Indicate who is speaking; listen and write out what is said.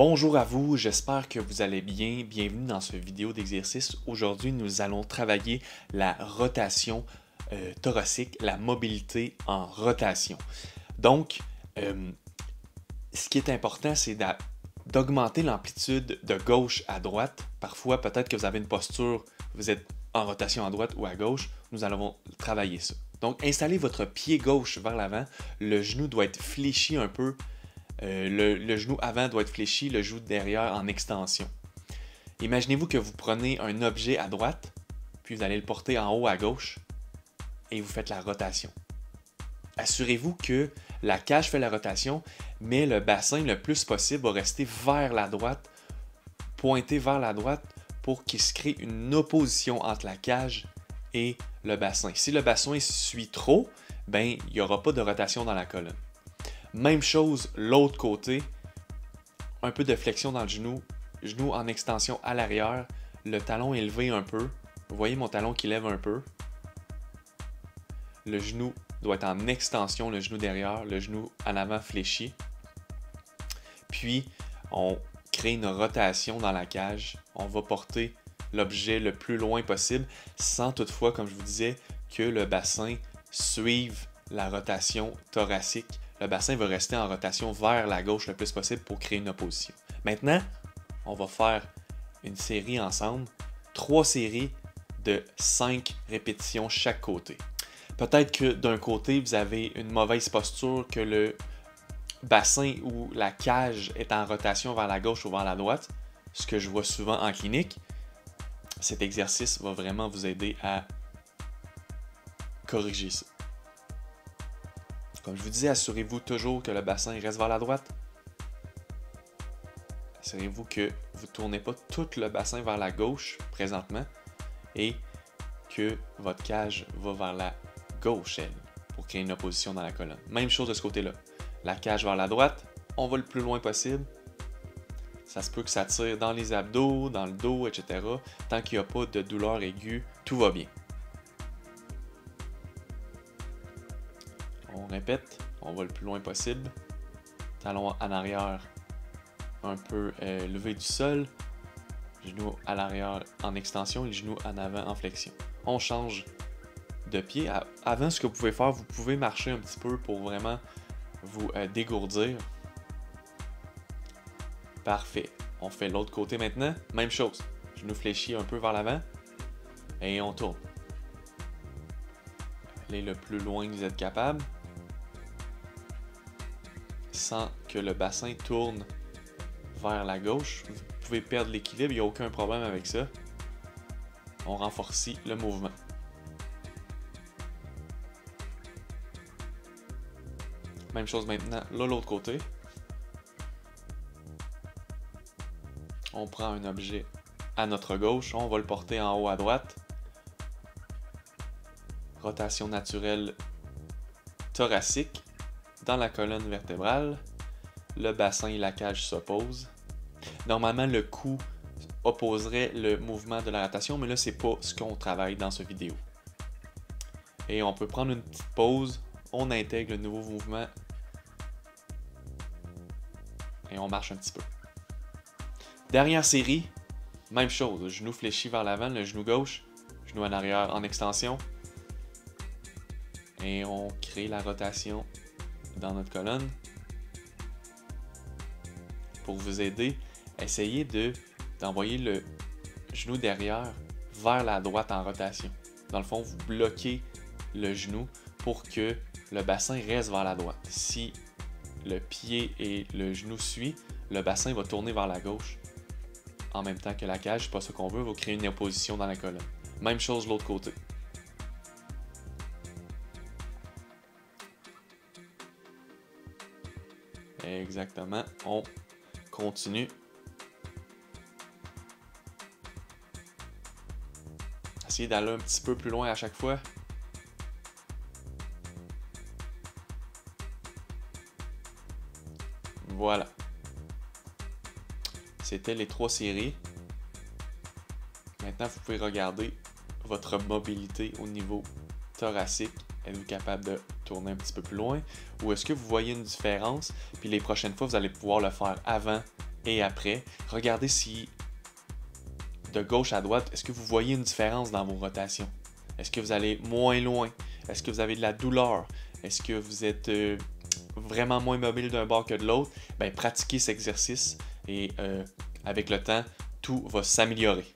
Speaker 1: Bonjour à vous, j'espère que vous allez bien. Bienvenue dans cette vidéo d'exercice. Aujourd'hui, nous allons travailler la rotation thoracique, la mobilité en rotation. Donc, ce qui est important, c'est d'augmenter l'amplitude de gauche à droite. Parfois, peut-être que vous avez une posture, vous êtes en rotation à droite ou à gauche. Nous allons travailler ça. Donc, installez votre pied gauche vers l'avant. Le genou doit être fléchi un peu. Le genou avant doit être fléchi, le genou derrière en extension. Imaginez-vous que vous prenez un objet à droite, puis vous allez le porter en haut à gauche, et vous faites la rotation. Assurez-vous que la cage fait la rotation, mais le bassin le plus possible va rester vers la droite, pointé vers la droite, pour qu'il se crée une opposition entre la cage et le bassin. Si le bassin suit trop, ben, il n'y aura pas de rotation dans la colonne. Même chose, l'autre côté, un peu de flexion dans le genou en extension à l'arrière, le talon élevé un peu. Vous voyez mon talon qui lève un peu. Le genou doit être en extension, le genou derrière, le genou en avant fléchi. Puis, on crée une rotation dans la cage. On va porter l'objet le plus loin possible, sans toutefois, comme je vous disais, que le bassin suive la rotation thoracique. Le bassin va rester en rotation vers la gauche le plus possible pour créer une opposition. Maintenant, on va faire une série ensemble, 3 séries de 5 répétitions chaque côté. Peut-être que d'un côté, vous avez une mauvaise posture, que le bassin ou la cage est en rotation vers la gauche ou vers la droite, ce que je vois souvent en clinique. Cet exercice va vraiment vous aider à corriger ça. Comme je vous disais, assurez-vous toujours que le bassin reste vers la droite. Assurez-vous que vous ne tournez pas tout le bassin vers la gauche présentement et que votre cage va vers la gauche, elle, pour créer une opposition dans la colonne. Même chose de ce côté-là. La cage vers la droite, on va le plus loin possible. Ça se peut que ça tire dans les abdos, dans le dos, etc. Tant qu'il n'y a pas de douleur aiguë, tout va bien. On répète, on va le plus loin possible. Talon en arrière un peu levé du sol. Genou à l'arrière en extension et le genou en avant en flexion. On change de pied. Avant, ce que vous pouvez faire, vous pouvez marcher un petit peu pour vraiment vous dégourdir. Parfait. On fait l'autre côté maintenant. Même chose. Genou fléchi un peu vers l'avant. Et on tourne. Allez le plus loin que vous êtes capable. Sans que le bassin tourne vers la gauche. Vous pouvez perdre l'équilibre, il n'y a aucun problème avec ça. On renforce le mouvement. Même chose maintenant, là l'autre côté. On prend un objet à notre gauche, on va le porter en haut à droite. Rotation naturelle thoracique. Dans la colonne vertébrale, le bassin et la cage s'opposent. Normalement, le cou opposerait le mouvement de la rotation, mais là, c'est pas ce qu'on travaille dans cette vidéo. Et on peut prendre une petite pause, on intègre le nouveau mouvement et on marche un petit peu. Dernière série, même chose, genou fléchi vers l'avant, le genou gauche, genou en arrière en extension. Et on crée la rotation dans notre colonne. Pour vous aider, essayez d'envoyer le genou derrière vers la droite en rotation. Dans le fond, vous bloquez le genou pour que le bassin reste vers la droite. Si le pied et le genou suivent, le bassin va tourner vers la gauche en même temps que la cage. C'est pas ce qu'on veut, va créer une opposition dans la colonne. Même chose de l'autre côté. Exactement, on continue. Essayez d'aller un petit peu plus loin à chaque fois. Voilà. C'était les 3 séries. Maintenant, vous pouvez regarder votre mobilité au niveau thoracique. Êtes-vous capable de tourner un petit peu plus loin? Ou est-ce que vous voyez une différence? Puis les prochaines fois, vous allez pouvoir le faire avant et après, regardez si de gauche à droite, est-ce que vous voyez une différence dans vos rotations? Est-ce que vous allez moins loin? Est-ce que vous avez de la douleur? Est-ce que vous êtes vraiment moins mobile d'un bord que de l'autre? Pratiquez cet exercice et avec le temps, tout va s'améliorer.